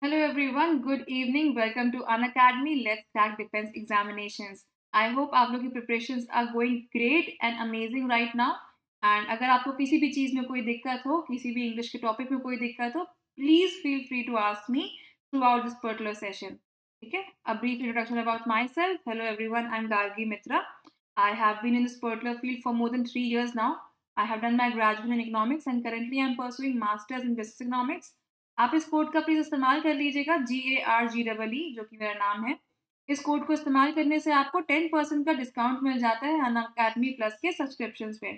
Hello everyone, good evening. Welcome to Unacademy. Let's Crack Defense Examinations. I hope आप लोग की preparations are going great and amazing right now. And अगर आपको किसी भी चीज़ में कोई दिक्कत हो, किसी भी इंग्लिश के टॉपिक में कोई दिक्कत हो, please feel free to ask me throughout this particular session. ठीक है? A brief introduction about myself. Hello everyone, I'm Gargi Mitra. I have been in this particular field for more than 3 years now. I have done my graduate in economics and currently I'm pursuing masters in business economics. आप इस code का please इस्तेमाल कर लीजिएगा GARGEE जो कि मेरा नाम है। इस कोड को इस्तेमाल करने से आपको 10% का डिस्काउंट मिल जाता है अनअकैडमी प्लस के सब्सक्रिप्शंस पे।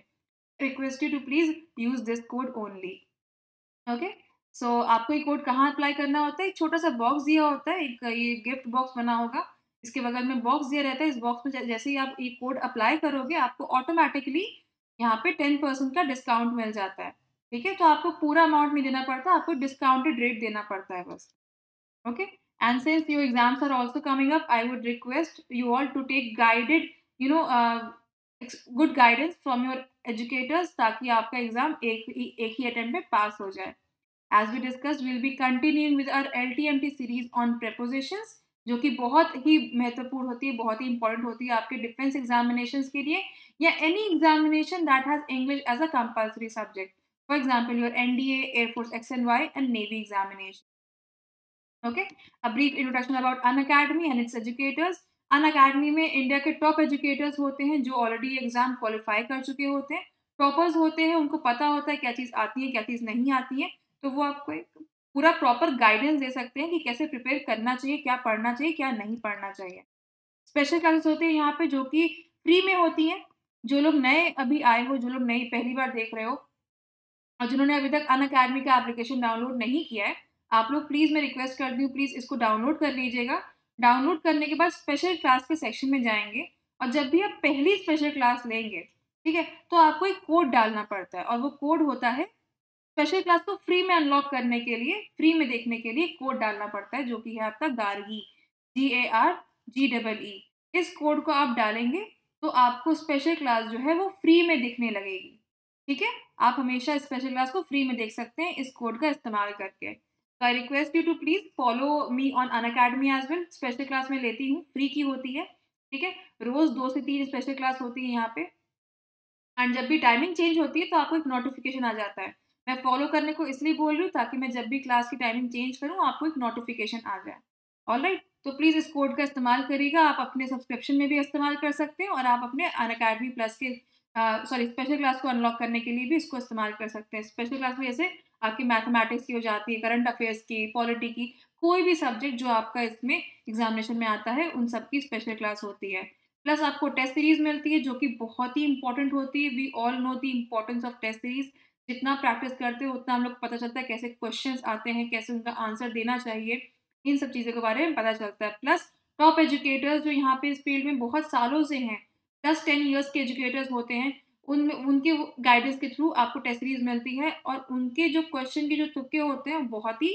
Request you to please use this code only. Okay, so आपको ये कोड कहाँ अप्लाई करना होता है? एक छोटा-सा बॉक्स दिया होता है, एक ये गिफ्ट बॉक्स बना होगा, इसके बगल में बॉक्स दिया रहता है। इस बॉक्स में जैसे ही आप ये कोड अप्लाई करोगे, आपको ऑटोमैटिकली यहाँ पे 10% का डिस्काउंट मिल जाता है। ठीक है? तो आपको पूरा अमाउंट नहीं देना पड़ता, आपको डिस्काउंटेड रेट देना पड़ता है बस। Okay? And since your exams are also coming up, I would request you all to take guided you know good guidance from your educators ताकि आपका एग्ज़ाम एक ही अटेम्प्ट में पास हो जाए। As we discussed, we'll be continuing with our LTMT series on prepositions, जो कि बहुत ही महत्वपूर्ण होती है, बहुत ही इंपॉर्टेंट होती है आपके डिफेंस एग्जामिनेशंस के लिए या any examination that has English as a compulsory subject. For example your NDA, air force XNY and navy examination. Okay, a brief introduction about Unacademy and its educators. Unacademy में India के top educators होते हैं जो already exam qualify कर चुके होते हैं। Toppers होते हैं, उनको पता होता है क्या चीज़ आती है, क्या चीज़ नहीं आती है, तो वो आपको एक पूरा प्रॉपर गाइडेंस दे सकते हैं कि कैसे प्रिपेयर करना चाहिए, क्या पढ़ना चाहिए, क्या नहीं पढ़ना चाहिए। स्पेशल क्लासेस होते हैं यहाँ पे जो कि फ्री में होती हैं। जो लोग नए अभी आए हो, जो लोग नई पहली बार देख रहे हो और जिन्होंने अभी तक अनअकैडमी का एप्लीकेशन डाउनलोड नहीं किया है, आप लोग प्लीज़ मैं रिक्वेस्ट करती हूँ प्लीज़ इसको डाउनलोड कर लीजिएगा। डाउनलोड करने के बाद स्पेशल क्लास के सेक्शन में जाएँगे और जब भी आप पहली स्पेशल क्लास लेंगे, ठीक है? तो आपको एक कोड डालना पड़ता है और वो कोड होता है स्पेशल क्लास को फ्री में अनलॉक करने के लिए, फ्री में देखने के लिए कोड डालना पड़ता है जो कि है आपका गार्गी, GARGEE। इस कोड को आप डालेंगे तो आपको स्पेशल क्लास जो है वो फ्री में दिखने लगेगी। ठीक है? आप हमेशा स्पेशल क्लास को फ्री में देख सकते हैं इस कोड का इस्तेमाल करके। तो I request you to please follow me on Unacademy as well. Special class मैं लेती हूँ, फ्री की होती है। ठीक है? रोज़ 2 से 3 स्पेशल क्लास होती है यहाँ पे। एंड जब भी टाइमिंग चेंज होती है तो आपको एक नोटिफिकेशन आ जाता है। मैं फॉलो करने को इसलिए बोल रही हूँ ताकि मैं जब भी क्लास की टाइमिंग चेंज करूँ आपको एक नोटिफिकेशन आ जाए। ऑलराइट? तो प्लीज़ इस कोड का इस्तेमाल करिएगा। आप अपने सब्सक्रिप्शन में भी इस्तेमाल कर सकते हैं और आप अपने अनअकैडमी प्लस के स्पेशल क्लास को अनलॉक करने के लिए भी इसको इस्तेमाल कर सकते हैं। स्पेशल क्लास में जैसे आपकी मैथमेटिक्स की हो जाती है, करंट अफेयर्स की, पॉलिटी की, कोई भी सब्जेक्ट जो आपका इसमें एग्जामिनेशन में आता है उन सब की स्पेशल क्लास होती है। प्लस आपको टेस्ट सीरीज मिलती है जो कि बहुत ही इंपॉर्टेंट होती है। We all know the importance of test series. जितना प्रैक्टिस करते हो उतना हम लोग को पता चलता है कैसे क्वेश्चंस आते हैं, कैसे उनका आंसर देना चाहिए, इन सब चीज़ों के बारे में पता चलता है। प्लस टॉप एजुकेटर्स जो यहाँ पे इस फील्ड में बहुत सालों से हैं, 10-10 ईयर्स के एजुकेटर्स होते हैं, उनमें उनके गाइडेंस के थ्रू आपको टेस्ट सीरीज मिलती है और उनके जो क्वेश्चन के जो तुक्के होते हैं वो बहुत ही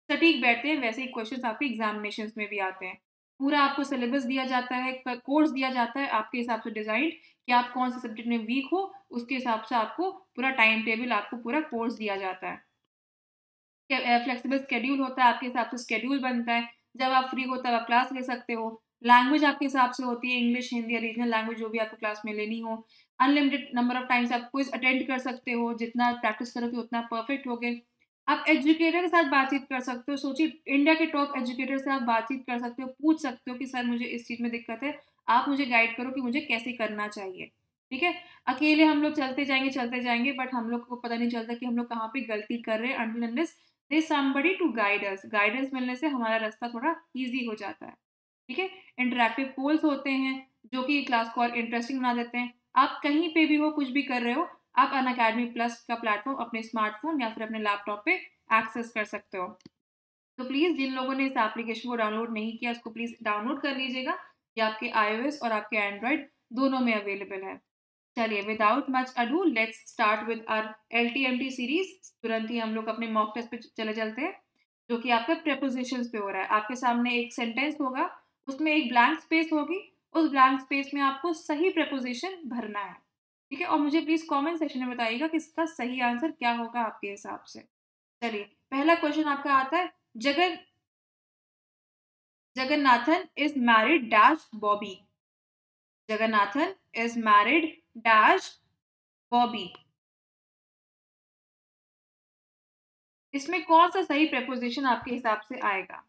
सटीक बैठते हैं। वैसे ही क्वेश्चन आपके एग्जामिनेशन में भी आते हैं। पूरा आपको सिलेबस दिया जाता है, कोर्स दिया जाता है आपके हिसाब से डिज़ाइन कि आप कौन से सब्जेक्ट में वीक हो, उसके हिसाब से आपको पूरा टाइम टेबल, आपको पूरा कोर्स दिया जाता है। फ्लेक्सिबल शेड्यूल होता है, आपके हिसाब से शेड्यूल बनता है। जब आप फ्री हो तब आप क्लास ले सकते हो। लैंग्वेज आपके हिसाब से होती है, इंग्लिश, हिंदी या रीजनल लैंग्वेज जो भी आपको क्लास में लेनी हो। अनलिमिटेड नंबर ऑफ टाइम्स आप क्विज़ अटेंड कर सकते हो, जितना प्रैक्टिस करोगे उतना परफेक्ट होगे। आप एजुकेटर के साथ बातचीत कर सकते हो। सोचिए इंडिया के टॉप एजुकेटर से आप बातचीत कर सकते हो, पूछ सकते हो कि सर मुझे इस चीज़ में दिक्कत है, आप मुझे गाइड करो कि मुझे कैसे करना चाहिए। ठीक है? अकेले हम लोग चलते जाएँगे बट हम लोग को पता नहीं चलता कि हम लोग कहाँ पे गलती कर रहे हैं until unless there is somebody to guide us. Guidance मिलने से हमारा रास्ता थोड़ा ईज़ी हो जाता है। ठीक है? इंटरैक्टिव पोल्स होते हैं जो कि क्लास को और इंटरेस्टिंग बना देते हैं। आप कहीं पे भी हो, कुछ भी कर रहे हो, आप अनअकैडमी प्लस का प्लेटफ़ॉर्म अपने स्मार्टफ़ोन या फिर अपने लैपटॉप पे एक्सेस कर सकते हो। तो प्लीज़ जिन लोगों ने इस एप्लीकेशन को डाउनलोड नहीं किया उसको प्लीज़ डाउनलोड कर लीजिएगा। ये आपके iOS और आपके एंड्रॉइड दोनों में अवेलेबल है। चलिए without much ado let's start with our LTMT series. तुरंत ही हम लोग अपने मॉक टेस्ट पे चले चलते हैं जो कि आपके प्रेपोजिशंस पे हो रहा है। आपके सामने एक सेंटेंस होगा, उसमें एक ब्लैंक स्पेस होगी, उस ब्लैंक स्पेस में आपको सही प्रेपोजिशन भरना है। ठीक है? और मुझे प्लीज़ कमेंट सेक्शन में बताइएगा कि इसका सही आंसर क्या होगा आपके हिसाब से। चलिए पहला क्वेश्चन आपका आता है, जगह Jagannathan is married dash Bobby. Jagannathan is married dash Bobby. इसमें कौन सा सही preposition आपके हिसाब से आएगा?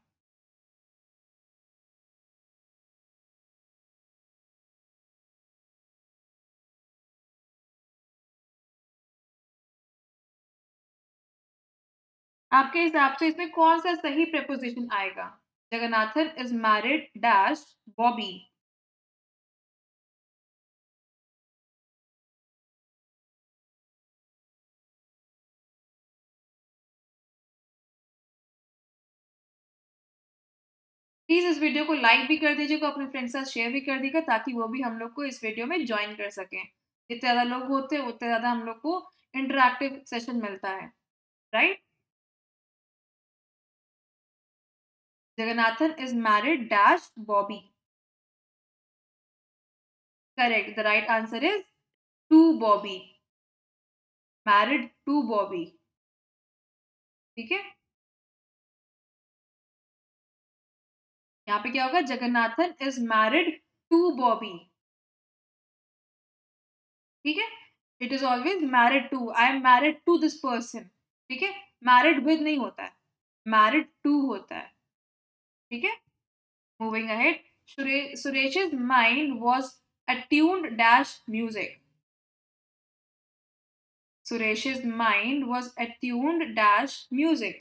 आपके हिसाब से इसमें कौन सा सही preposition आएगा? Jagannathan is married dash Bobby. Please इस वीडियो को लाइक भी कर दीजिएगा, अपने फ्रेंड्स के साथ शेयर भी कर दीजिएगा, ताकि वो भी हम लोग को इस वीडियो में ज्वाइन कर सकें। जितने ज़्यादा लोग होते हैं उतने ज़्यादा हम लोग को इंटरैक्टिव सेशन मिलता है, right? Jagannathan is married dash Bobby. Correct, the right answer is to Bobby, married to Bobby. ठीक है, यहाँ पे क्या होगा? Jagannathan is married to Bobby. ठीक है, it is always married to, I am married to this person. ठीक है, मैरिड विद नहीं होता है, मैरिड टू होता है। ठीक है, moving ahead, Suresh's mind was attuned dash music. Suresh's mind was attuned dash music.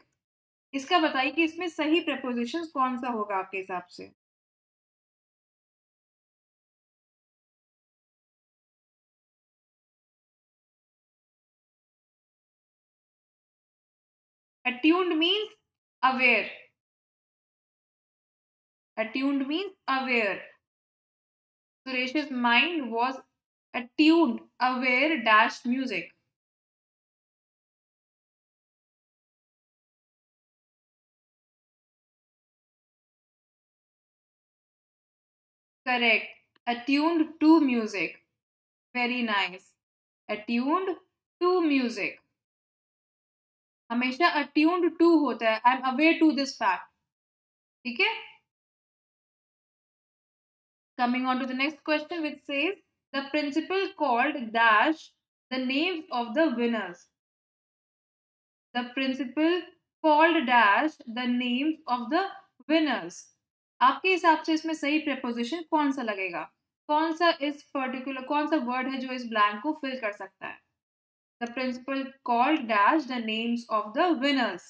इसका बताइए कि इसमें सही preposition कौन सा होगा आपके हिसाब से? Attuned means aware. Attuned means aware. Suresh's mind was attuned, aware dash music. Correct. Attuned to music. Very nice. Attuned to music. हमेशा attuned to होता है, I am aware to this fact. ठीक है, coming on to the next question, which says the principal called dash the names of the winners. The principal called dash the names of the winners. आपके हिसाब से इसमें सही preposition कौन सा लगेगा? कौन सा इस पर्टिकुलर, कौन सा वर्ड है जो इस ब्लैंक को फिल कर सकता है? The principal called dash the names of the winners.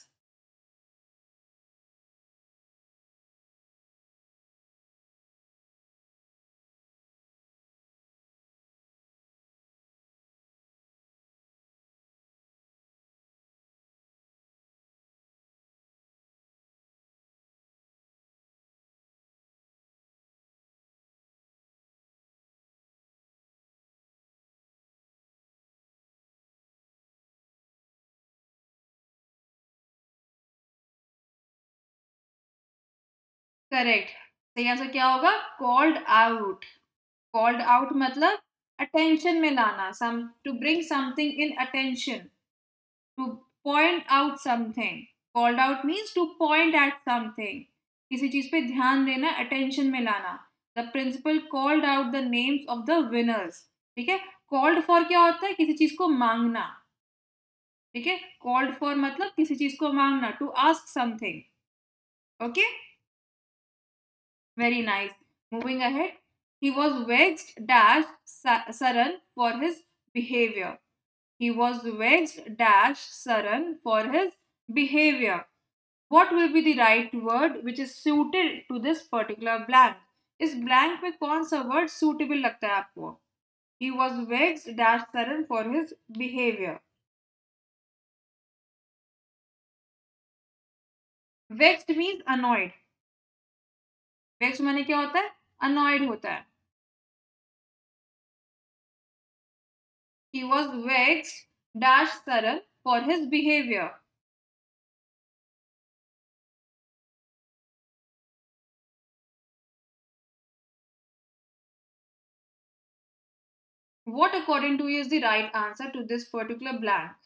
Correct, सही आंसर क्या होगा? Called out. कॉल्ड आउट मतलब अटेंशन में लाना, some to bring something in attention, to point out something. Called out means to point at something, किसी चीज पे ध्यान देना, अटेंशन में लाना। The principal called out the names of the winners. ठीक है, कॉल्ड फॉर क्या होता है? किसी चीज को मांगना। ठीक है, कॉल्ड फॉर मतलब किसी चीज को मांगना, to ask something. Okay, very nice. Moving ahead, he was vexed dash Saran for his behavior. He was vexed dash Saran for his behavior. What will be the right word which is suited to this particular blank? इस blank में कौन सा word suitable लगता है आपको? He was vexed dash Saran for his behavior. Vexed means annoyed. Vexed माने क्या होता है? Annoyed होता है। He was vexed dash Saran for his behavior. What according to you is the right answer to this particular blank?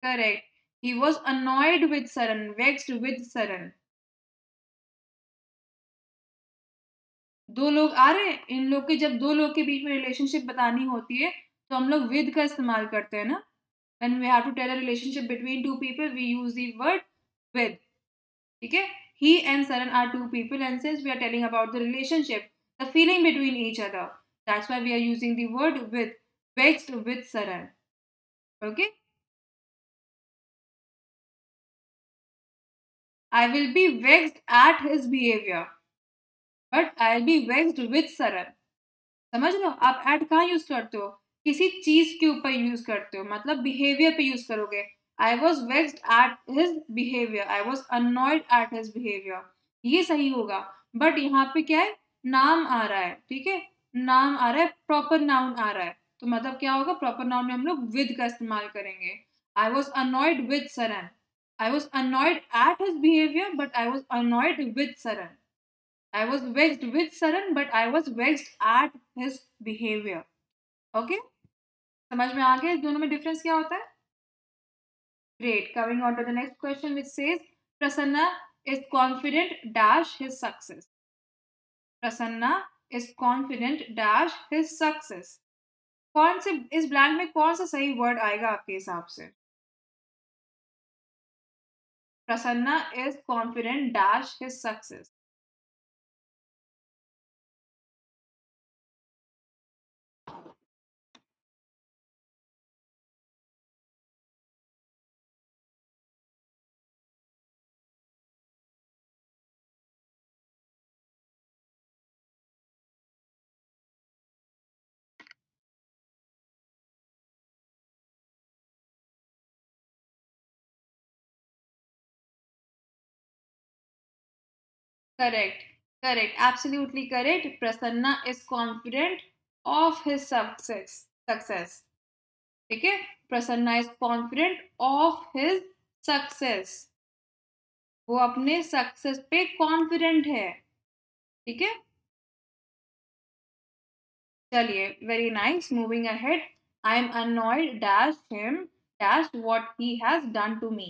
Correct. He was annoyed with Saran, vexed with Saran. दो लोग आ रहे हैं, इन लोग के जब दो लोग के बीच में रिलेशनशिप बतानी होती है तो हम लोग विद का इस्तेमाल करते हैं ना. When we have to tell a relationship between two people we use the word with. ठीक है. He and Saran are two people and since we are telling about the relationship, the feeling between each other, that's why we are using the word with. Vexed with Saran. Okay. I will be vexed at his behaviour but I will be vexed with Saran. समझ रहे हो. आप eight कहाँ use करते हो, किसी चीज के ऊपर यूज करते हो, मतलब बिहेवियर पे यूज करोगे. I was vexed at his behaviour, I was annoyed eight his behaviour, ये सही होगा. बट यहाँ पे क्या है, नाम आ रहा है. ठीक है. नाम आ रहा है, प्रॉपर नाउन आ रहा है, तो मतलब क्या होगा, प्रॉपर नाउन में हम लोग विद का इस्तेमाल करेंगे. I was annoyed with Saran. I was annoyed eight his behaviour but I was annoyed with Saran. I was vexed with Saran, but I was vexed at his behavior. Okay? समझ में आ गया इस दोनों में डिफरेंस क्या होता है? Great. Coming on to the next question, which says Prasanna is confident dash his success. Prasanna is confident dash his success. कौन से इस ब्लैंक में कौन सा सही वर्ड आएगा आपके हिसाब से? Prasanna is confident dash his success. Correct. Correct. Absolutely correct. Prasanna is confident of his success. Success. ठीक है. Prasanna is confident of his success. वो अपने सक्सेस पे कॉन्फिडेंट है. ठीक है. चलिए. Very nice. Moving ahead. I am annoyed dash him dash what he has done to me.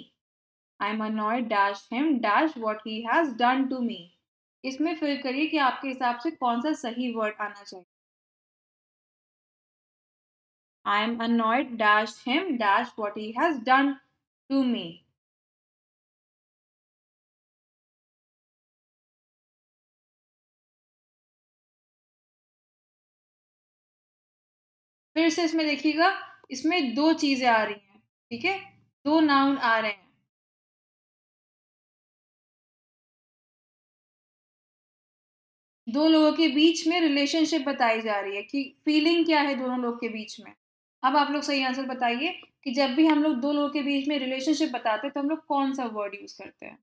I am annoyed dash him dash what he has done to me. इसमें fill करिए कि आपके हिसाब से कौन सा सही वर्ड आना चाहिए. I am annoyed dash him dash what he has done to me. फिर से इसमें देखिएगा, इसमें दो चीजें आ रही हैं. ठीक है. दो नाउन आ रहे हैं. दो लोगों के बीच में रिलेशनशिप बताई जा रही है कि फीलिंग क्या है दोनों लोग के बीच में. अब आप लोग सही आंसर बताइए कि जब भी हम लोग दो लोगों के बीच में रिलेशनशिप बताते हैं तो हम लोग कौन सा वर्ड यूज करते हैं.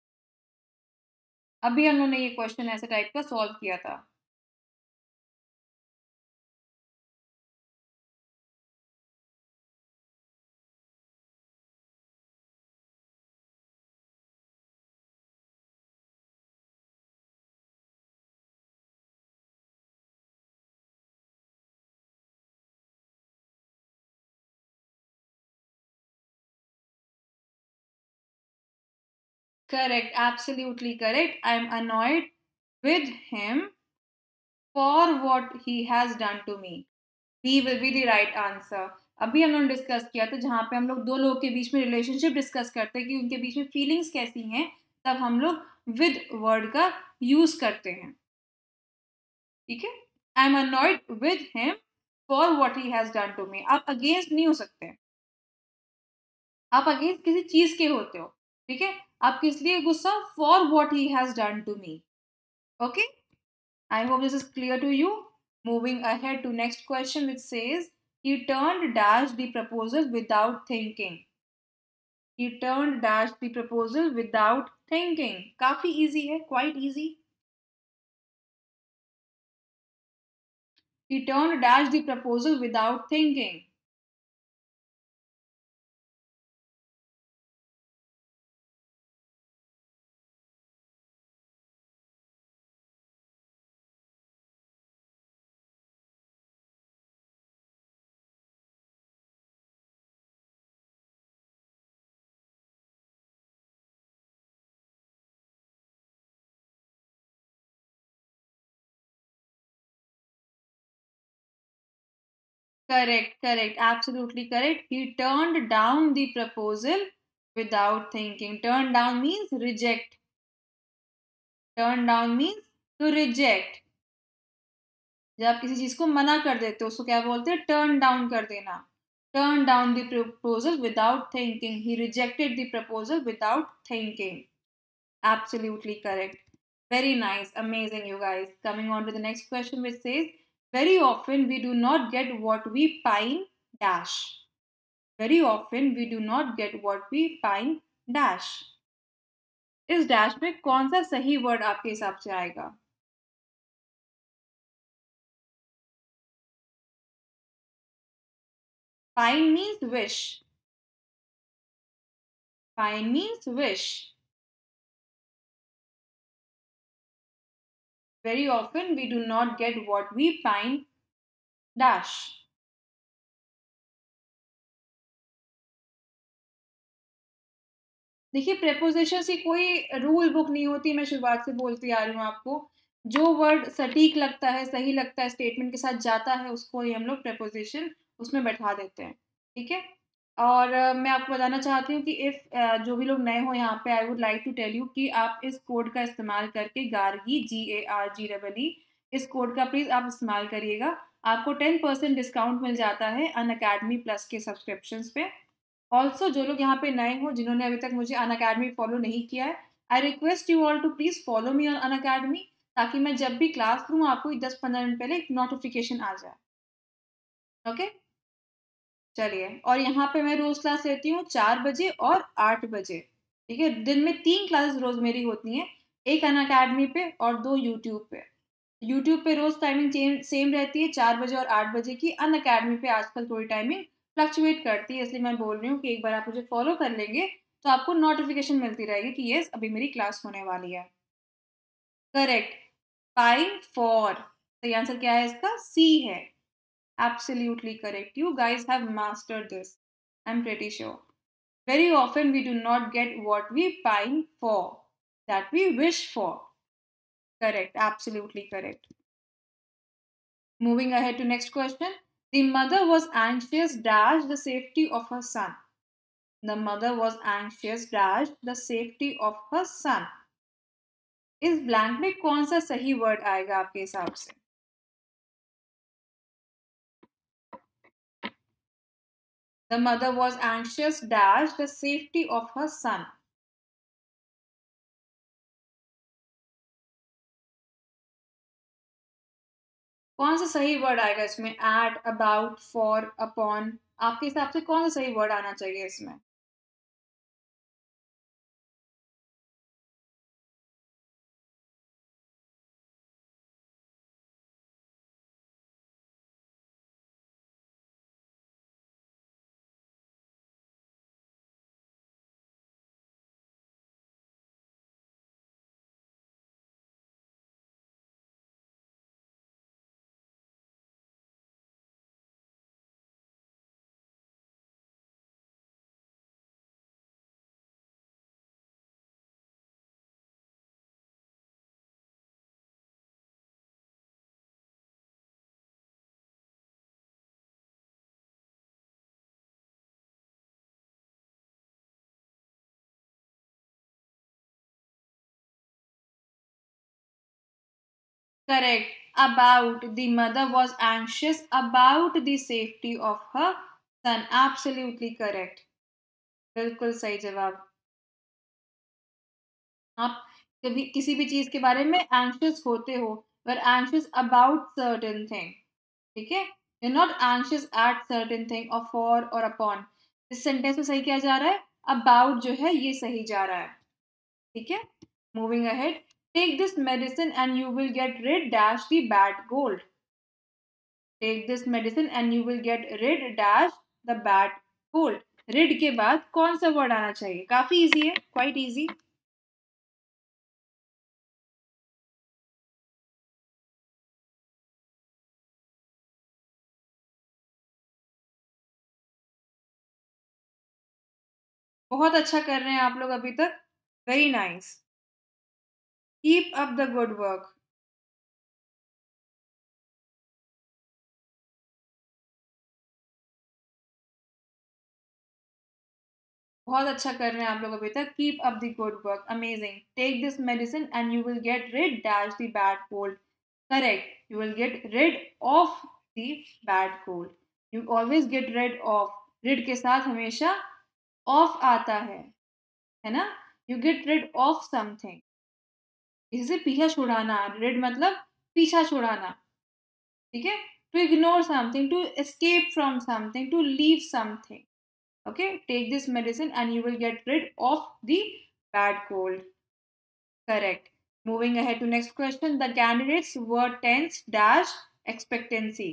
अभी हम लोग ने ये क्वेश्चन ऐसे टाइप का सॉल्व किया था. Correct. Absolutely correct. I am annoyed with him for what he has done to me. B will be the right answer. अभी हम लोग ने डिस्कस किया था जहाँ पे हम लोग दो लोगों के बीच में रिलेशनशिप डिस्कस करते हैं कि उनके बीच में फीलिंग्स कैसी हैं, तब हम लोग विद वर्ड का यूज करते हैं. ठीक है. I am annoyed with him for what he has done to me. आप अगेंस्ट नहीं हो सकते. आप अगेंस्ट किसी चीज के होते हो. ठीक है. आप किस लिए गुस्सा, for what he has done to me. Okay. I hope this is clear to you. Moving ahead to next question which says he turned dash the proposal without thinking. He turned dash the proposal without thinking. काफी easy है, quite easy. He turned dash the proposal without thinking. Correct, absolutely correct. He turned down the proposal without thinking. Turn down means reject. Turn down means to reject. जब आप किसी चीज को मना कर देते हो उसको क्या बोलते हैं? टर्न डाउन कर देना. Turn down the proposal without thinking. He rejected the proposal without thinking. Absolutely correct. Very nice. Amazing, you guys. Coming on to the next question, which says, very often we do not get what we pine dash. Very often we do not get what we pine dash. इस dash में कौन सा सही word आपके हिसाब से आएगा? Pine means wish. Pine means wish. Very often we do not get what we pine dash. देखिए, प्रेपोजिशन की कोई रूल बुक नहीं होती. मैं शुरुआत से बोलती आ रही हूँ आपको. जो वर्ड सटीक लगता है, सही लगता है, स्टेटमेंट के साथ जाता है, उसको ही हम लोग प्रेपोजिशन उसमें बैठा देते हैं. ठीक है. और मैं आपको बताना चाहती हूँ कि इफ़ जो भी लोग नए हो यहाँ पे, I would like to tell you कि आप इस कोड का इस्तेमाल करके गार्गी GARGEE इस कोड का प्लीज़ आप इस्तेमाल करिएगा. आपको 10% डिस्काउंट मिल जाता है अनअकैडमी प्लस के सब्सक्रिप्शंस पे. ऑल्सो जो लोग यहाँ पे नए हो, जिन्होंने अभी तक मुझे अनअकैडमी फॉलो नहीं किया है, I request you all to please follow me on Unacademy, ताकि मैं जब भी क्लास लूँ आपको 10-15 मिनट पहले एक नोटिफिकेशन आ जाए. ओके. चलिए, और यहाँ पे मैं रोज क्लास लेती हूँ 4 बजे और 8 बजे. ठीक है. दिन में 3 क्लासेस रोज मेरी होती हैं. एक अनअकैडमी पे और 2 यूट्यूब पे. यूट्यूब पे रोज टाइमिंग सेम रहती है 4 बजे और 8 बजे की. अनअकैडमी पे आजकल थोड़ी टाइमिंग फ्लक्चुएट करती है, इसलिए मैं बोल रही हूँ कि एक बार आप मुझे फॉलो कर लेंगे तो आपको नोटिफिकेशन मिलती रहेगी कि यस, अभी मेरी क्लास होने वाली है. करेक्ट. Pine for. सही आंसर क्या है इसका? सी है. Absolutely correct. You guys have mastered this. I'm pretty sure. Very often we do not get what we pine for, that we wish for. Correct. Absolutely correct. Moving ahead to next question. The mother was anxious dash the safety of her son. The mother was anxious dash the safety of her son. इस blank में कौन सा सही word आएगा आपके हिसाब से? The mother was anxious dash the safety of her son. कौन सा सही वर्ड आएगा इसमें? At, about, for, upon. आपके हिसाब से कौन सा सही वर्ड आना चाहिए इसमें? Correct. About. The mother was anxious about the safety of her son. Absolutely correct. बिल्कुल सही जवाब. आप कभी किसी भी चीज के बारे में एंशियस होते हो, पर एंशियस अबाउट सर्टेन थिंग. ठीक है. You not anxious at certain thing और फॉर और अपॉन. इस सेंटेंस में सही क्या जा रहा है? अबाउट जो है ये सही जा रहा है. ठीक है. Moving ahead. Take this medicine and you will get rid dash the bad gold. Take this medicine and you will get rid dash the bad gold. Rid के बाद कौन सा वर्ड आना चाहिए? काफी इजी है, क्वाइट इजी. बहुत अच्छा कर रहे हैं आप लोग अभी तक. Very nice. Keep up the good work. बहुत अच्छा कर रहे हैं आप लोग अभी तक. Keep up the good work. Amazing. Take this medicine and you will get rid dash the bad cold. Correct. You will get rid of the bad cold. You always get rid of. Rid के साथ हमेशा of आता है ना. You get rid of something. इससे पीछा छुड़ाना. Rid मतलब पीछा छुड़ाना. ठीक है. To ignore something, to escape from something, to leave something. Okay, take this medicine and you will get rid of the bad cold. Correct. Moving ahead to next question. The candidates were tense dash expectancy.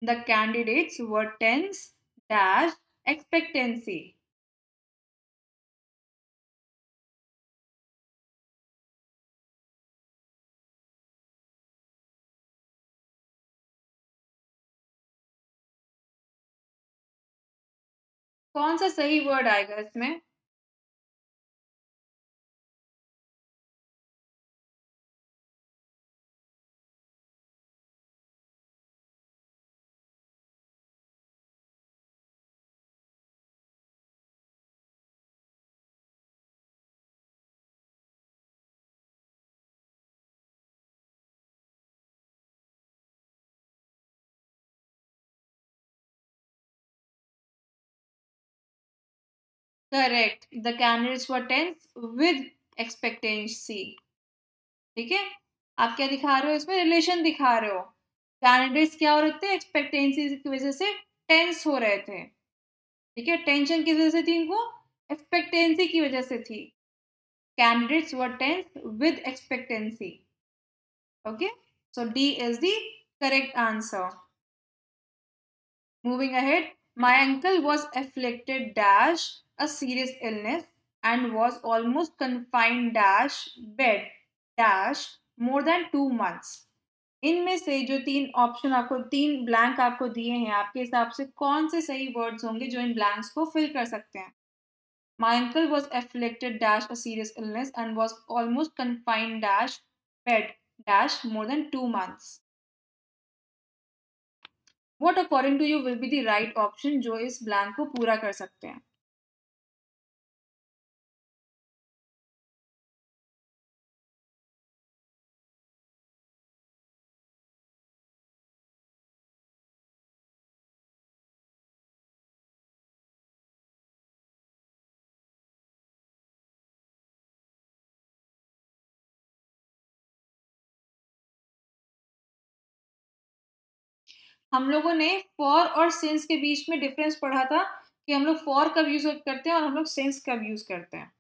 The candidates were tense dash expectancy. कौन सा सही word आएगा इसमें? Correct. The candidates were tense with expectancy. ठीक है. आप क्या दिखा रहे हो इसमें? रिलेशन दिखा रहे हो. कैंडिडेट्स क्या हो रहे थे? एक्सपेक्टेंसी की वजह से टेंस हो रहे थे. ठीक है. टेंशन किस वजह से थी इनको? एक्सपेक्टेंसी की वजह से थी. Candidates were tense with expectancy. Okay. So D is the correct answer. Moving ahead. My uncle was afflicted dash a serious illness and was almost confined dash bed dash more than 2 months. इनमें से जो तीन option आपको, तीन blank आपको दिए हैं, आपके हिसाब से कौन से सही वर्ड्स होंगे जो इन ब्लैंक्स को फिल कर सकते हैं? My uncle was afflicted dash a serious illness and was almost confined dash bed dash more than 2 months. What according to you will be the right option जो इस blank को पूरा कर सकते हैं? हम लोगों ने फॉर और सिंस के बीच में डिफरेंस पढ़ा था कि हम लोग फॉर कब यूज करते हैं और हम लोग सिंस कब यूज करते हैं.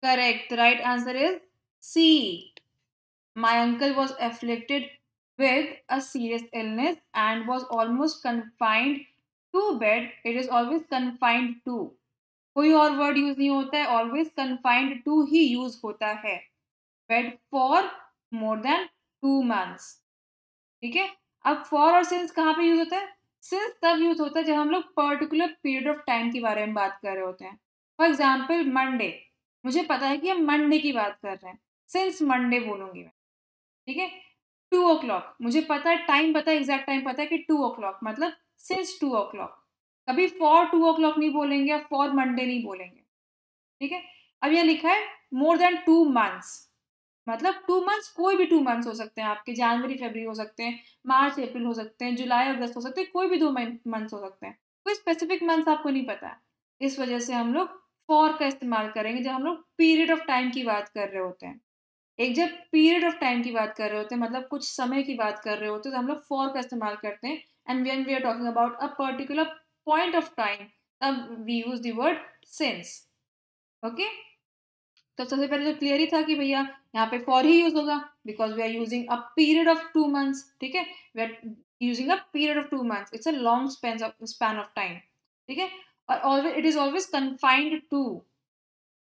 Correct. The right answer is C. My uncle was afflicted with a serious illness and was almost confined to bed. It is always confined to. कोई और वर्ड यूज नहीं होता है. ऑलवेज कन्फाइंड टू ही use होता है. Bed for more than 2 months. ठीक है. अब फॉर और सिंस कहाँ पे यूज होता है? सिंस तब यूज होता है जब हम लोग पर्टिकुलर पीरियड ऑफ टाइम के बारे में बात कर रहे होते हैं. For example Monday. मुझे पता है कि हम मंडे की बात कर रहे हैं. सिंस मंडे बोलूंगी मैं. ठीक है. 2 o'clock. मुझे पता है, टाइम पता है, एग्जैक्ट टाइम पता है कि 2 o'clock मतलब सिंस 2 o'clock. कभी फॉर 2 o'clock नहीं बोलेंगे या फॉर मंडे नहीं बोलेंगे. ठीक है. अब ये लिखा है मोर देन 2 months. मतलब 2 months, कोई भी 2 months हो सकते हैं आपके. जनवरी फरवरी हो सकते हैं, मार्च अप्रैल हो सकते हैं, जुलाई अगस्त हो सकते हैं, कोई भी 2 months हो सकते हैं. कोई स्पेसिफिक मंथ्स आपको नहीं पता है. इस वजह से हम लोग फॉर का इस्तेमाल करेंगे जब हम लोग पीरियड ऑफ टाइम की बात कर रहे होते हैं. एक जब पीरियड ऑफ टाइम की बात कर रहे होते हैं, मतलब कुछ समय की बात कर रहे होते हैं, तो हम लोग फॉर का इस्तेमाल करते हैं. And when we are talking about a particular point of time, तब we use the word since. Okay. तो सबसे पहले तो क्लियर ही था कि भैया यहाँ पे फॉर ही यूज होगा, because we are using a period of 2 months, ठीक है, we are using a period of 2 months, it's a long span of time, ठीक है। और always it is always confined to,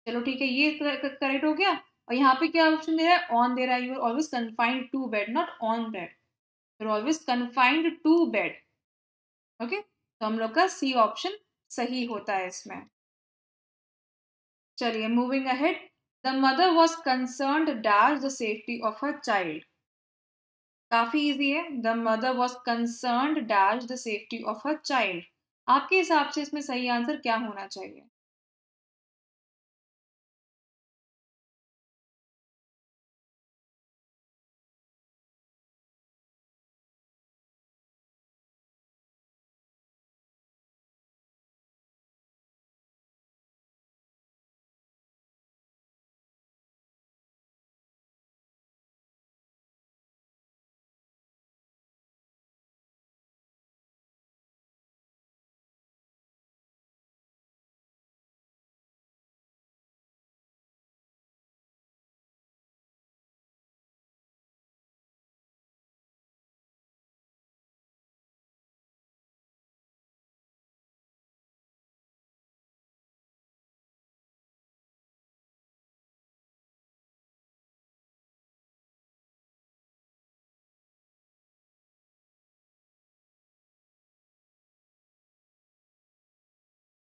चलो ठीक है, ये करेक्ट हो गया। और यहाँ पे क्या ऑप्शन दे रहा है, ऑन दे रहा है, you are always confined to bed, not on bed, you are always confined to bed, okay. तो हम लोग का सी ऑप्शन सही होता है इसमें। चलिए moving ahead, the mother was concerned dash the safety of her child, काफी इजी है, the mother was concerned dash the safety of her child, आपके हिसाब से इसमें सही आंसर क्या होना चाहिए?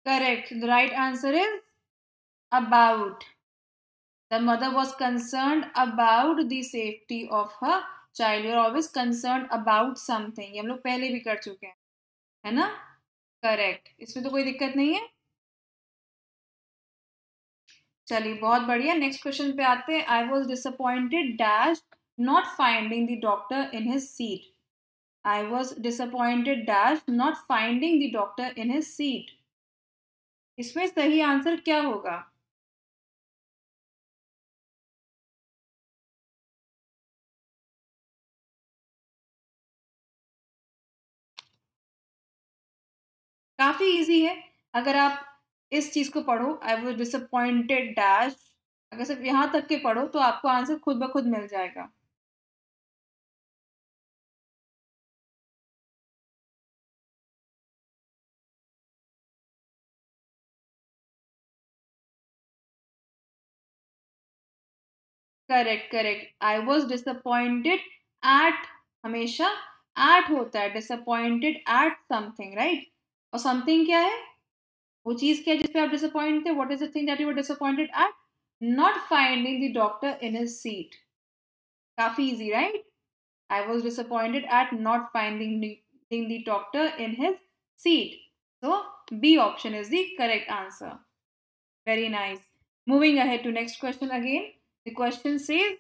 Correct, the right answer is about, the mother was concerned about the safety of her child, you are always concerned about something, ये हम लोग पहले भी कर चुके हैं, है ना। करेक्ट, इसमें तो कोई दिक्कत नहीं है। चलिए बहुत बढ़िया, नेक्स्ट क्वेश्चन पे आते हैं। आई was disappointed dash not finding the doctor in his seat, I was disappointed dash not finding the doctor in his seat, इसमें सही आंसर क्या होगा? काफी इजी है, अगर आप इस चीज को पढ़ो, आई वॉज डिसअपॉइंटेड डैश, अगर सिर्फ यहाँ तक के पढ़ो तो आपको आंसर खुद ब खुद मिल जाएगा। Correct correct, I was disappointed at, हमेशा एट होता है, डिसअपॉइंटेड एट समथिंग, राइट। और समथिंग क्या है, वो चीज क्या है जिसपे आप डिसअपॉइंट थे, what is the thing that you were disappointed at? Not finding the doctor in his seat, काफी easy right, I was disappointed at not finding the doctor in his seat. So B option is the correct answer. Very nice. Moving ahead to next question again. The question says,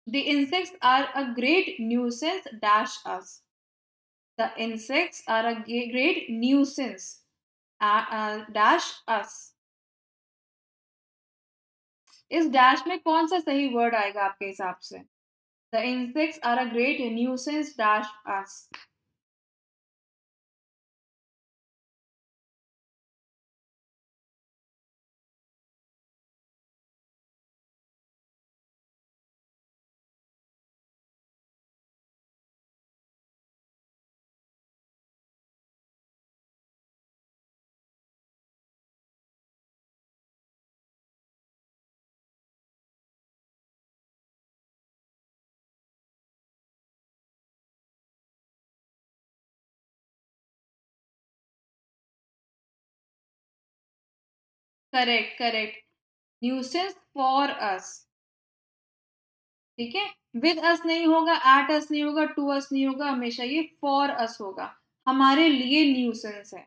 the insects are a great nuisance dash us. The insects are a great nuisance dash us. इस dash में कौन सा सही word आएगा आपके हिसाब से? The insects are a great nuisance dash us. Correct correct, nuisance for us, ठीक है, विद अस नहीं होगा, एट अस नहीं होगा, टू अस नहीं होगा, हमेशा ये फॉर अस होगा, हमारे लिए न्यूसेंस है,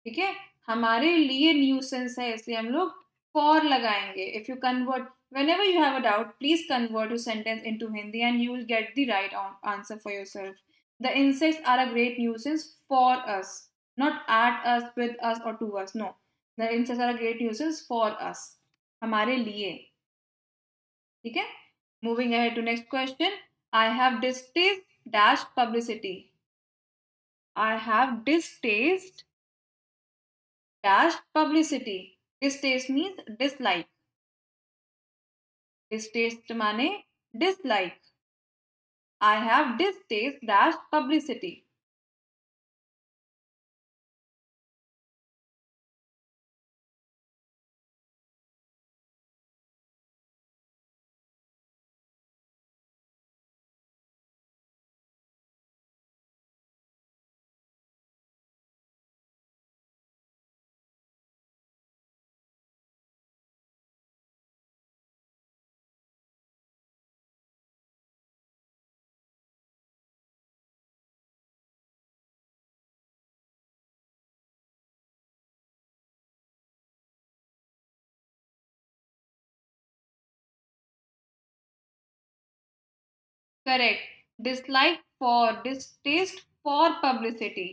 ठीक है, हमारे लिए न्यूसेंस है, इसलिए हम लोग फॉर लगाएंगे। If you convert, whenever you have a doubt, please convert your sentence into Hindi and you will get the right answer for yourself. The insects are a great nuisance for us, not at us, with us or to us, no, the insects are a great nuisance for us, हमारे लिए, ठीक है। Moving ahead to next question, I have distaste dash publicity, I have distaste dash publicity, distaste means dislike, distaste माने dislike. I have distaste dash publicity. Correct. Dislike for distaste for publicity.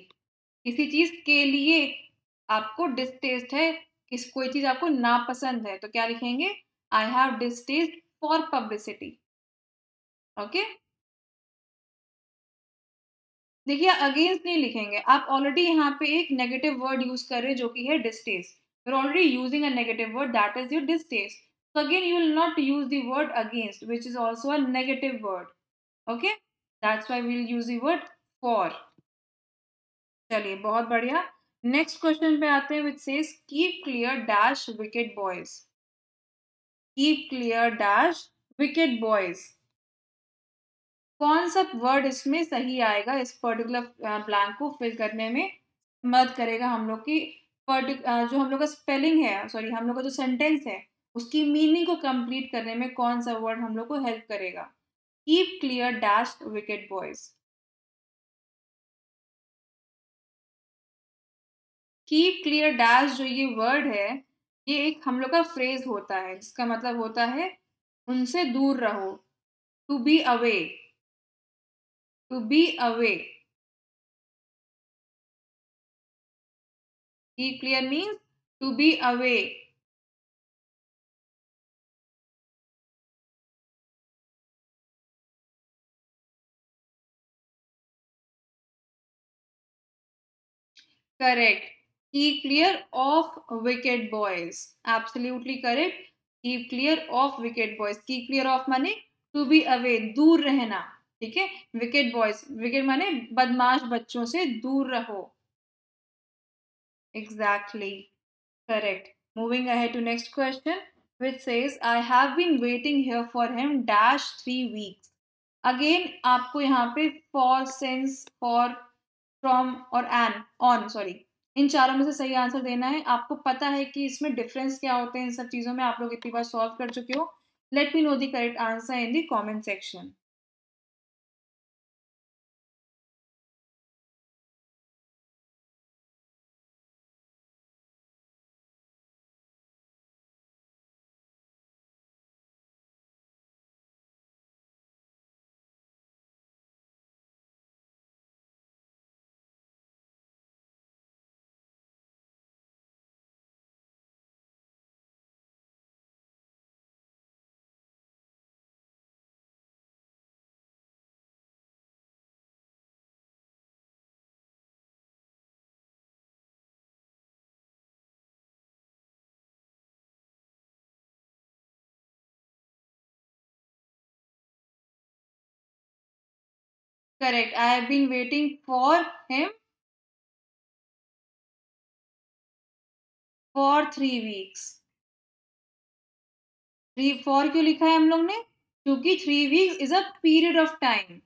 किसी चीज के लिए आपको distaste है, किस कोई चीज आपको नापसंद है, तो क्या लिखेंगे? आई have distaste for publicity. Okay. देखिए अगेंस्ट नहीं लिखेंगे, आप ऑलरेडी यहाँ पे एक नेगेटिव वर्ड यूज कर रहे हैं जो कि है distaste. You are already using a negative word, that is your distaste. So again you will not use the word against, which is also a negative word. Okay, that's why we'll use the word for. चलिए बहुत बढ़िया. Next question पे आते हैं, which says keep clear dash wicket boys. Keep clear dash wicket boys. कौन सा word इसमें सही आएगा, इस पर्टिकुलर ब्लैंक को फिल करने में मदद करेगा हम लोग की जो हम लोग का स्पेलिंग है, सॉरी हम लोग का जो सेंटेंस है उसकी मीनिंग को कंप्लीट करने में कौन सा वर्ड हम लोग को हेल्प करेगा? Keep clear dash wicket boys. Keep clear dash जो ये वर्ड है, ये एक हम लोग का फ्रेज होता है जिसका मतलब होता है उनसे दूर रहो. To be away. To be away. Keep clear means to be away. Correct. Keep clear of wicked boys. Absolutely correct. Keep clear of wicked boys. Keep clear of माने to be away, दूर रहना. ठीक है. Wicked boys. Wicked माने बदमाश बच्चों से दूर रहो. Exactly. Correct. Moving ahead to next question, which says I have been waiting here for him dash 3 weeks. Again आपको यहाँ पे for, since, for, फ्रॉम और एन, ऑन, सॉरी, इन चारों में से सही आंसर देना है. आपको पता है कि इसमें डिफरेंस क्या होते हैं इन सब चीज़ों में, आप लोग इतनी बार सॉल्व कर चुके हो. Let me know the correct answer in the comment section. Correct. I have been waiting for him for 3 weeks. 3 for क्यों लिखा है हम लोग ने? क्योंकि 3 weeks is a period of time.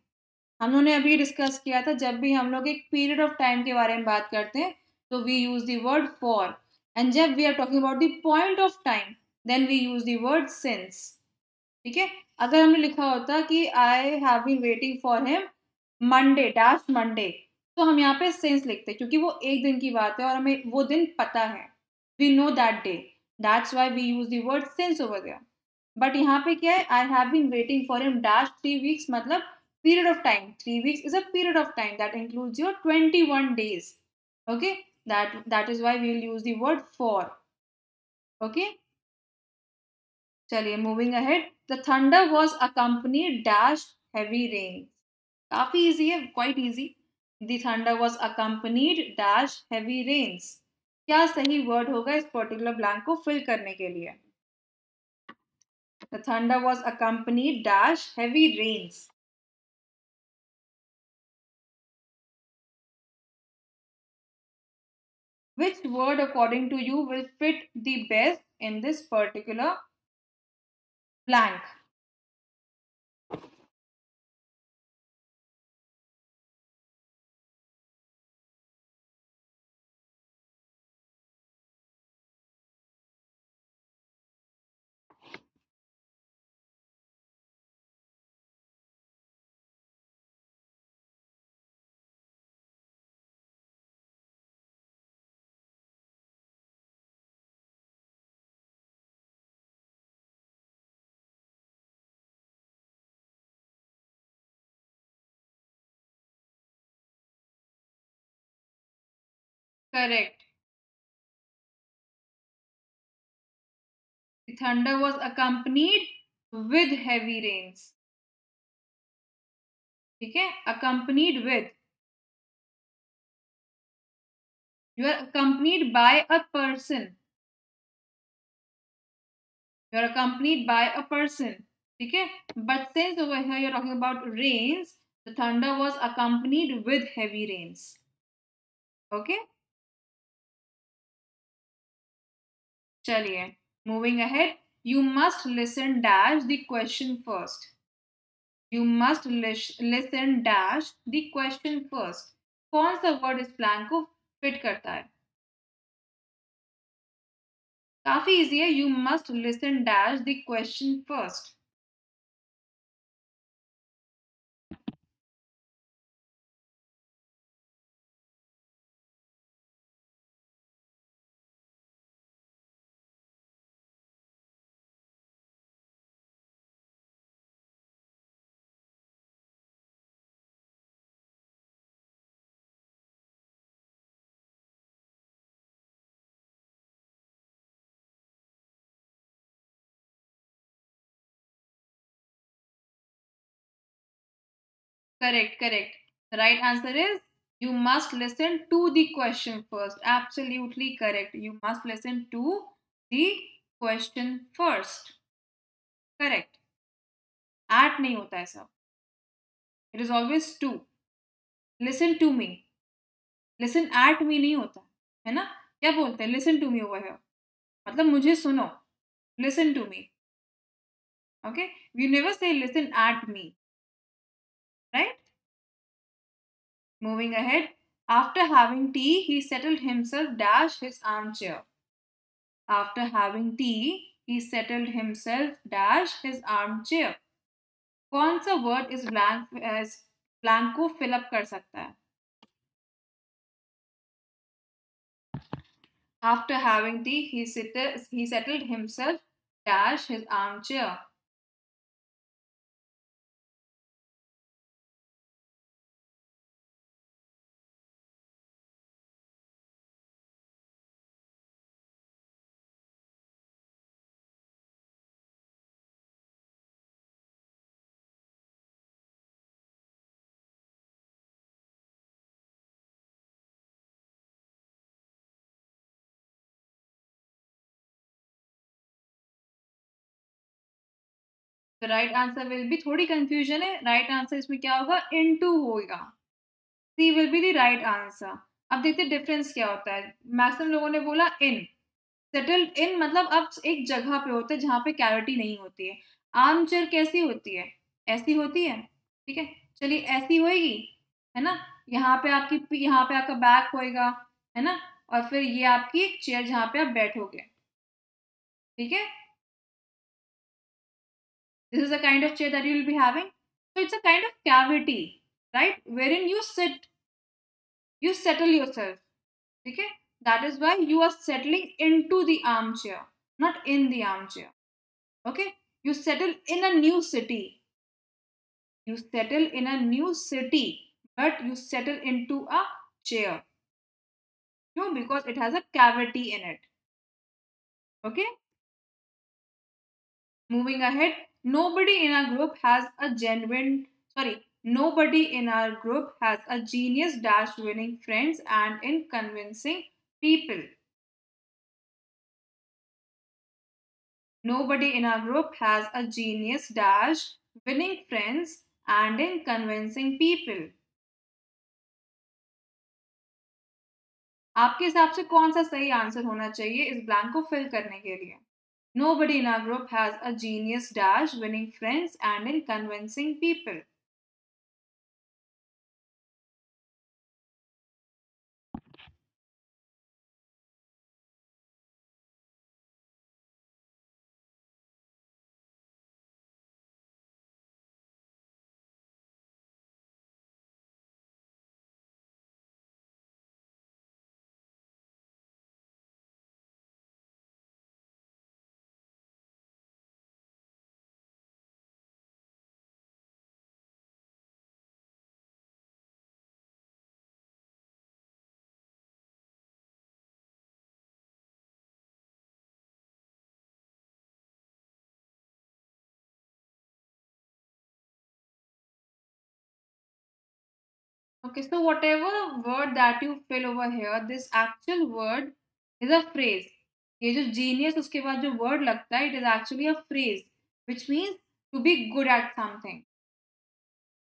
हम लोगों ने अभी डिस्कस किया था, जब भी हम लोग एक पीरियड ऑफ टाइम के बारे में बात करते हैं तो we use the word for. And जब we are talking about the point of time then we use the word since. ठीक है. अगर हमने लिखा होता कि I have been waiting for him Monday dash Monday, तो हम यहाँ पे सिंस लिखते क्योंकि वो एक दिन की बात है और हमें वो दिन पता है. We know that day. That's why we use the word since over there. But यहाँ पे क्या है? I have been waiting for him dash 3 weeks, मतलब period of time. 3 weeks is a period of time that includes your 21 days. Okay, that is why we will use the word for. Okay, चलिए moving ahead. The thunder was accompanied dash heavy rain. काफी easy है, quite easy. The thunder was accompanied dash heavy rains. क्या सही word होगा इस particular blank को fill करने के लिए? The thunder was accompanied dash heavy rains. Which word, according to you, will fit the best in this particular blank? Correct. The thunder was accompanied with heavy rains. ठीक है, accompanied with. You are accompanied by a person. You are accompanied by a person. ठीक है, but since over here you're talking about rains, the thunder was accompanied with heavy rains. Okay. चलिए, moving ahead. You must listen dash the question first. You must listen dash the question first. कौन सा word इस plan को fit करता है? काफी easy है. You must listen dash the question first. Correct, correct. The right answer is you must listen to the question first. Absolutely correct. You must listen to the question first. Correct. At नहीं होता है सब. It is always to. Listen to me. Listen at me नहीं होता है ना. क्या बोलते हैं? Listen to me over here. मतलब मुझे सुनो. Listen to me. Okay. We never say listen at me. Right? Moving ahead. After having tea, he settled himself dash his armchair. After having tea, he settled himself dash his armchair. कौन सा word इस blank को fill up कर सकता है? After having tea, he settled himself dash his armchair. The right answer will be, थोड़ी confusion है. Right answer इसमें क्या होगा? Into होगा. C will be the right answer. अब देखते difference क्या होता है. मैक्सिमम लोगों ने बोला in. Settled in मतलब अब एक जगह पे होता है जहाँ पे cavity नहीं होती है. आर्म चेयर कैसी होती है? ऐसी होती है. ठीक है, चलिए ऐसी होएगी, है ना. यहाँ पे आपका बैक होएगा, है ना. और फिर ये आपकी एक चेयर जहाँ पे आप बैठोगे. ठीक है. This is the kind of chair that you will be having. So it's a kind of cavity, right? Wherein you sit, you settle yourself. Okay? That is why you are settling into the armchair, not in the armchair. Okay? You settle in a new city. You settle in a new city, but you settle into a chair. No, because it has a cavity in it. Okay? Moving ahead, nobody in our group has a nobody in our group has a genius dash winning friends and in convincing people. Nobody in our group has a genius dash winning friends and in convincing people. आपके हिसाब से कौन सा सही answer होना चाहिए इस blank को फिल करने के लिए? Nobody in our group has a genius dash winning friends and in convincing people. Okay, so whatever word that you fill over here, this actual word is a phrase. ये जो genius उसके बाद जो word लगता है, it is actually a phrase, which means to be good at something.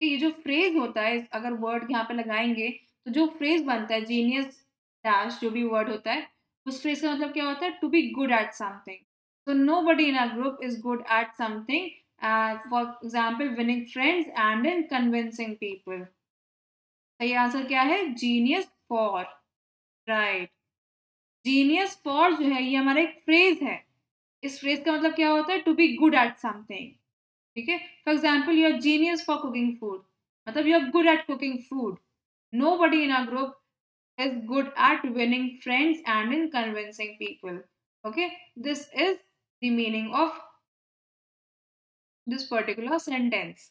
कि ये जो phrase होता है, अगर word यहाँ पे लगाएंगे, तो जो phrase बनता है genius dash जो भी word होता है, उस phrase का मतलब क्या होता है? To be good at something. So nobody in our group is good at something. For example, winning friends and in convincing people. सही आंसर क्या है? Genius for, right. Genius for जो है ये हमारा एक फ्रेज है। इस फ्रेज का मतलब क्या होता है? To be good at something. ठीक है, for example you are genius for cooking food, मतलब you are good at cooking food. Nobody in our group is good at winning friends and in convincing people. Okay, this is the meaning of this particular sentence.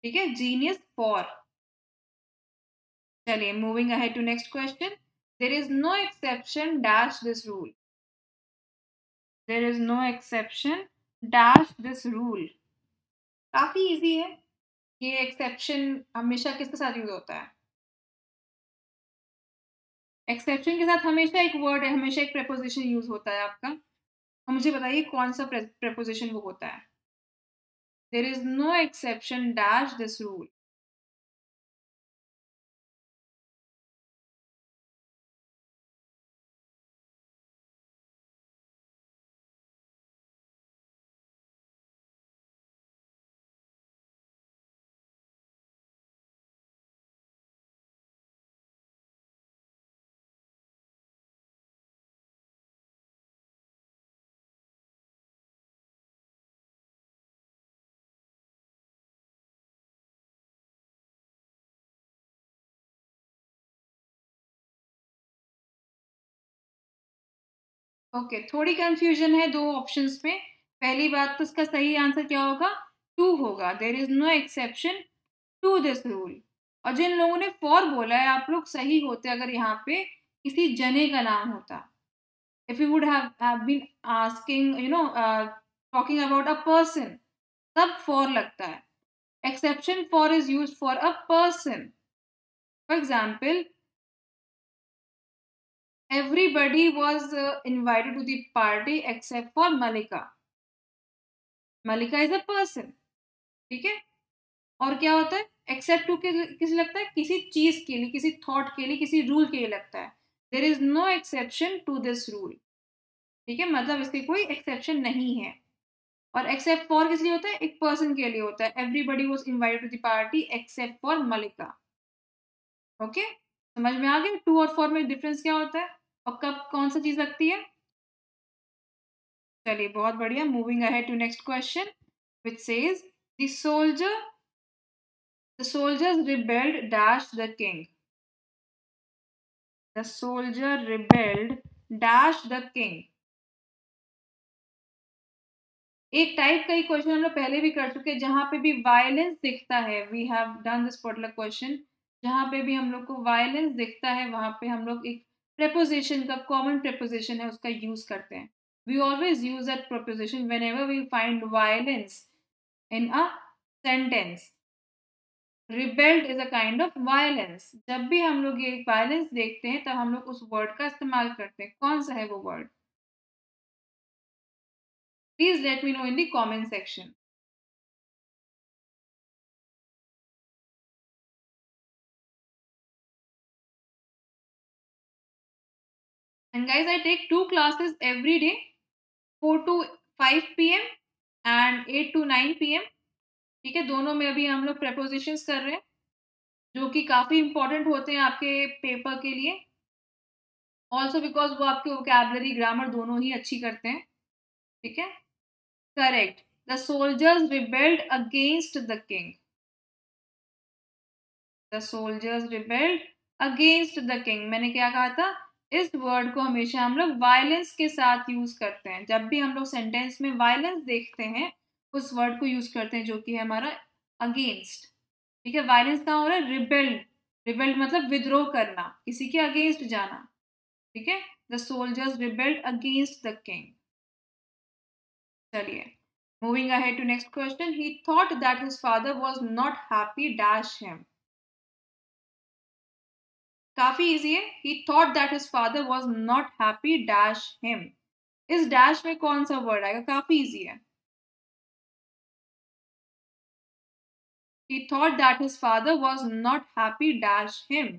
ठीक है, genius for. चलिए, moving ahead to next question. There is no exception dash this rule. There is no exception dash this rule. काफी easy है। ये exception हमेशा किसके साथ use होता है? एक्सेप्शन के साथ हमेशा एक वर्ड है, हमेशा एक प्रेपोजिशन यूज होता है आपका। और मुझे बताइए कौन सा प्रेपोजिशन वो होता है? There is no exception dash this rule. Okay, थोड़ी कंफ्यूजन है दो ऑप्शंस में। पहली बात तो इसका सही आंसर क्या होगा? टू होगा। There is no exception to this rule. और जिन लोगों ने फॉर बोला है, आप लोग सही होते अगर यहाँ पे किसी जने का नाम होता। if you would have been asking, talking about a person, तब for लगता है। exception for is used for a person. For example, everybody was invited to the party except for Malika. Malika is a person. ठीक है, और क्या होता है? Accept to किसी लगता है? किसी चीज के लिए, किसी थॉट के लिए, किसी रूल के लिए लगता है। There is no exception to this rule. ठीक है, मतलब इसके कोई एक्सेप्शन नहीं है। और एक्सेप्ट फॉर किस लिए होता है? एक पर्सन के लिए होता है। Everybody was invited to the party except for Mallika. Okay, समझ में आ गया टू और फॉर में डिफरेंस क्या होता है और कब कौन सा चीज लगती है? चलिए, बहुत बढ़िया। Moving ahead to next question which says the soldiers rebelled dash the king. The soldier rebelled dash the king. एक टाइप का ही क्वेश्चन हम लोग पहले भी कर चुके हैं, जहां पे भी वायलेंस दिखता है, we have done this particular question. जहां पे भी हम लोग को वायलेंस दिखता है, वहां पे हम लोग एक प्रेपोजिशन का, कॉमन प्रेपोजिशन है, उसका यूज करते हैं। We always use that preposition whenever we find violence in a sentence. Rebelled is a kind of violence. जब भी हम लोग ये वायलेंस देखते हैं, तब हम लोग उस वर्ड का इस्तेमाल करते हैं। कौन सा है वो word? Please let me know in the comment section. And guys, I take 2 classes every day, 4 to 5 p.m. and 8 to 9 p.m. ठीक है, दोनों में अभी हम लोग prepositions कर रहे हैं, जो कि काफ़ी इंपॉर्टेंट होते हैं आपके पेपर के लिए। ऑल्सो बिकॉज वो आपके वोकैबलरी ग्रामर दोनों ही अच्छी करते हैं। ठीक है, correct. The soldiers rebelled against the king. The soldiers rebelled against the king, मैंने क्या कहा था, इस वर्ड को हमेशा हम लोग वायलेंस के साथ यूज करते हैं। जब भी हम लोग सेंटेंस में वायलेंस देखते हैं उस वर्ड को यूज करते हैं, जो कि है हमारा अगेंस्ट। ठीक है, वायलेंस कहाँ हो रहा है, रिबेल्ड। रिबेल्ड मतलब विद्रोह करना, किसी के अगेंस्ट जाना। ठीक है, the soldiers rebelled against the king. चलिए, moving ahead to next question. He thought that his father was not happy dash him. काफी इजी है। He thought that his father was not happy dash him. इस dash में कौन सा word आएगा, काफी easy है। He thought that his father was not happy dash him.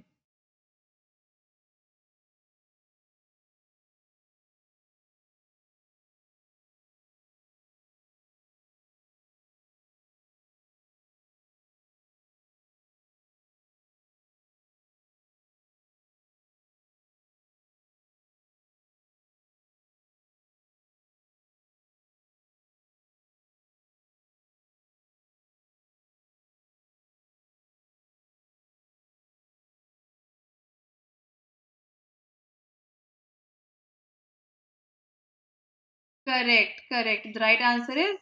Correct, correct. The right answer is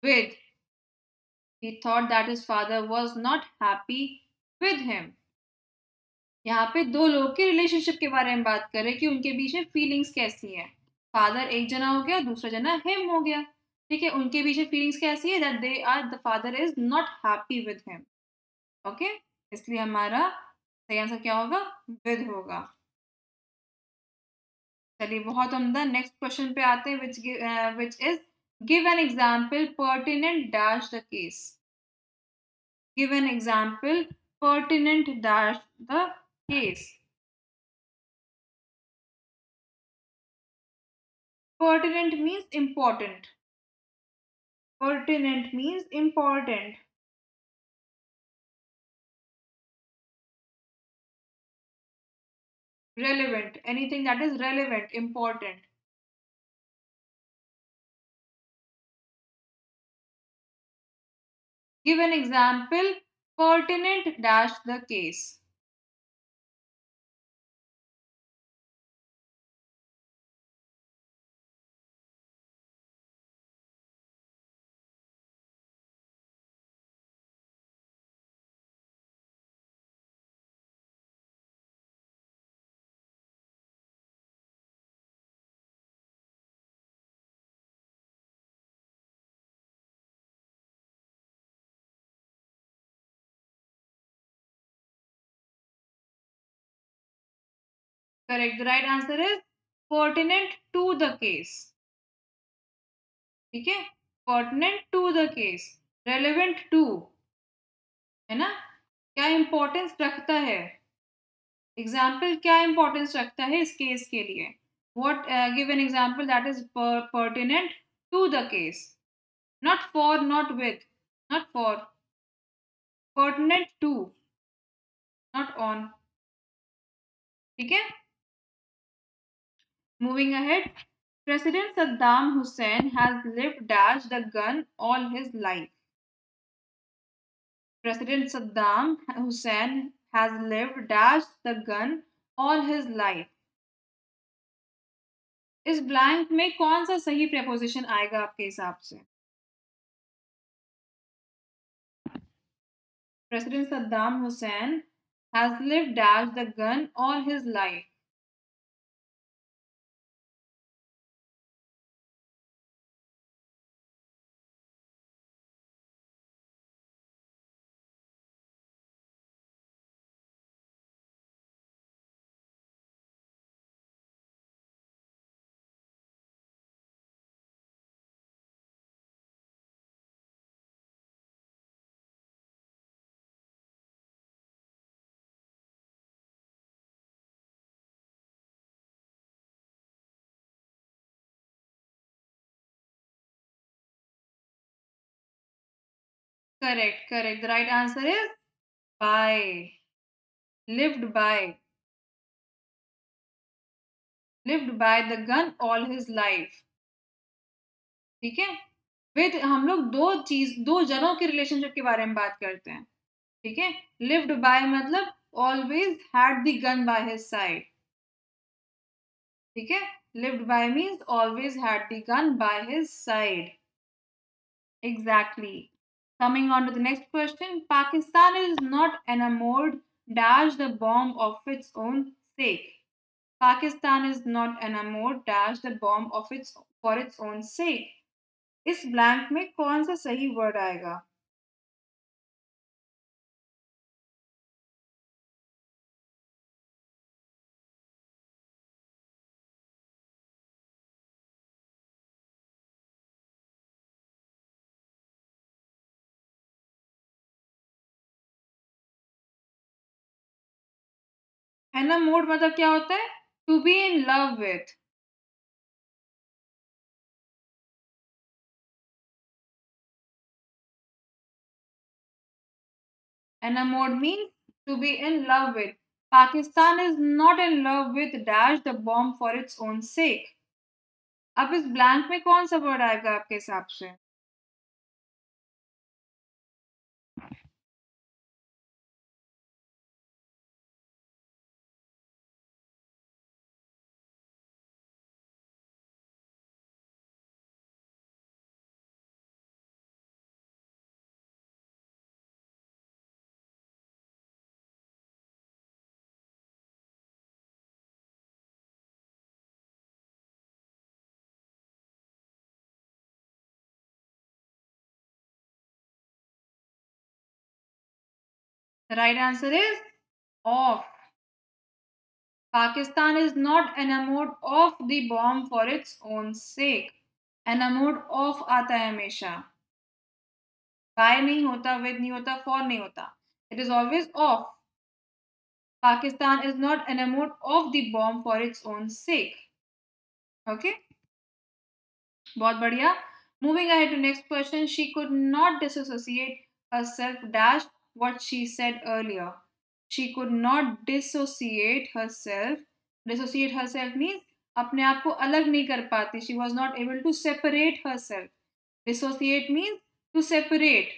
with. He thought that his father was not happy with him. यहाँ पे दो लोग के रिलेशनशिप के बारे में बात कर रहे हैं कि उनके बीच में फीलिंग्स कैसी है। फादर एक जना हो गया, दूसरा जना हिम हो गया। ठीक है, उनके बीच में फीलिंग्स कैसी है, that they are, the father is not happy with him. Okay, इसलिए हमारा सही आंसर क्या होगा, विद होगा। चलिए, बहुत उम्दा। नेक्स्ट क्वेश्चन पे आते हैं, which is give an example pertinent dash the case. Give an example pertinent dash the case. Pertinent means important. Pertinent means important. Relevant. Anything that is relevant, important. Give an example. Pertinent dash the case. Correct. The right answer is pertinent to the case. ठीक है, pertinent to the case. Relevant to, है ना, क्या importance रखता है। Example क्या importance रखता है इस केस के लिए। What, give an example that is pertinent to the case, not for, not with, not for, pertinent to, not on. ठीक है, moving ahead. President Saddam Hussein has lived dash the gun all his life. President Saddam Hussein has lived dash the gun all his life. इस blank में कौन सा सही preposition आएगा आपके हिसाब से। President Saddam Hussein has lived dash the gun all his life. Correct, correct. The right answer is by. Lived by. Lived by the gun all his life. ठीक है, विद हम लोग दो जनों के रिलेशनशिप के बारे में बात करते हैं. ठीक है, लिव्ड बाय मतलब always had the gun by his side. ठीक है, lived bye means always had the gun by his side. Exactly. Coming on to the next question, Pakistan is not enamored dash the bomb of its own sake. Pakistan is not enamored dash the bomb of its for its own sake. इस blank में कौन सा सही word आएगा? एनामोर्ड मतलब क्या होता है? To be in love with. Enamored means to be in love with. Pakistan is not in love with dash the bomb for its own sake. अब इस ब्लैंक में कौन सा वर्ड आएगा आपके हिसाब से? The right answer is of. Pakistan is not enamored of the bomb for its own sake. Enamored of आता है हमेशा. By नहीं होता, with नहीं होता, for नहीं होता. It is always of. Pakistan is not enamored of the bomb for its own sake. Okay? बहुत बढ़िया. Moving ahead to next question. She could not disassociate herself dash what she said earlier. She could not dissociate herself. Dissociate herself means अपने आप को अलग नहीं कर पाती. She was not able to separate herself. Dissociate means to separate.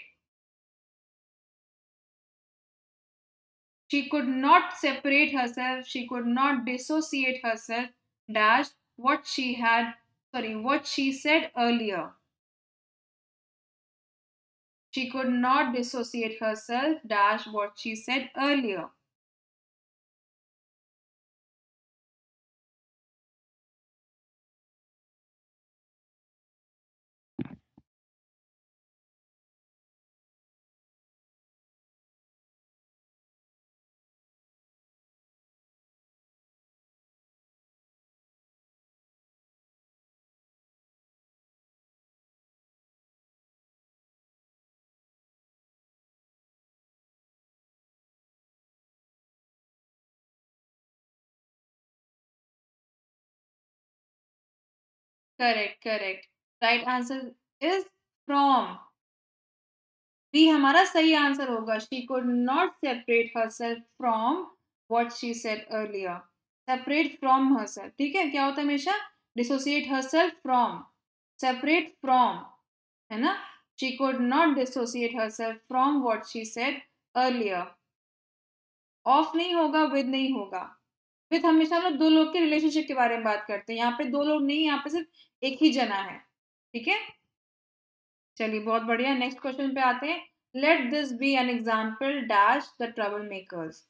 She could not separate herself. She could not dissociate herself dash what she said earlier. She could not dissociate herself dash what she said earlier. Correct, correct. Right answer is from. B हमारा सही answer होगा. She could not separate herself from what she said earlier. Separate from herself. ठीक है, क्या होता है हमेशा? Dissociate herself from. Separate from. है ना? She could not dissociate herself from what she said earlier. Off नहीं होगा, with नहीं होगा. With हमेशा लोग दो लोग के रिलेशनशिप के बारे में बात करते हैं. यहाँ पे दो लोग नहीं, यहाँ पे सिर्फ एक ही जना है. ठीक है, चलिए बहुत बढ़िया. नेक्स्ट क्वेश्चन पे आते हैं. Let this be an example dash the trouble makers.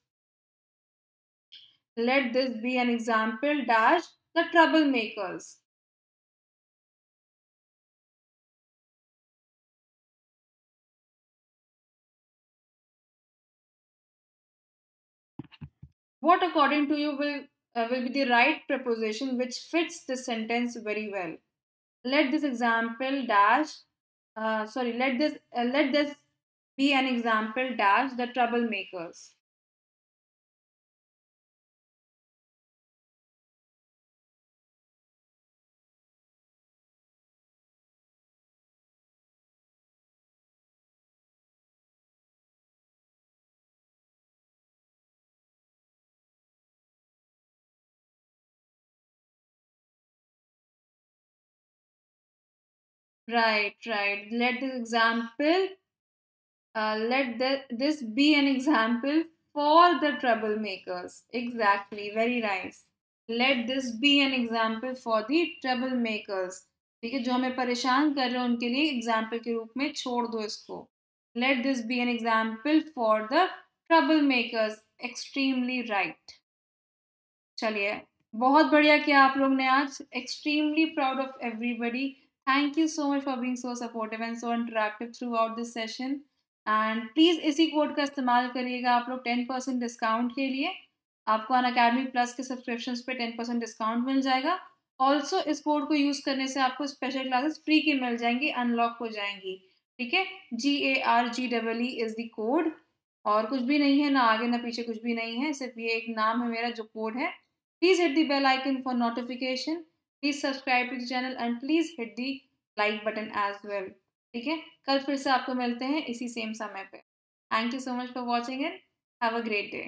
Let this be an example dash the trouble makers. What according to you will be the right preposition which fits this sentence very well? Let this example dash let this be an example dash the troublemakers. Right. This be an example for the troublemakers. Exactly, very nice. Let this be an example for the troublemakers. ठीक है, जो हमें परेशान कर रहे हैं उनके लिए एग्जाम्पल के रूप में छोड़ दो इसको. Let this be an example for the troublemakers. Extremely right. चलिए, बहुत बढ़िया किया आप लोग ने आज. Extremely proud of everybody. Thank you so much for being so supportive and so interactive through out this session. And please इसी code का इस्तेमाल करिएगा आप लोग 10% डिस्काउंट के लिए. आपको अनअकैडमी प्लस के सब्सक्रिप्शन पे 10% डिस्काउंट मिल जाएगा. ऑल्सो इस कोड को यूज़ करने से आपको स्पेशल क्लासेस फ्री की मिल जाएंगी, अनलॉक हो जाएंगी. ठीक है, GARGEE इज़ द कोड. और कुछ भी नहीं है, ना आगे ना पीछे, कुछ भी नहीं है, सिर्फ ये एक नाम है मेरा जो कोड है. Please hit the bell icon for notification. Please subscribe to the channel and please hit the like button as well. ठीक है, कल फिर से आपको मिलते हैं इसी सेम समय पे. Thank you so much for watching it. Have a great day.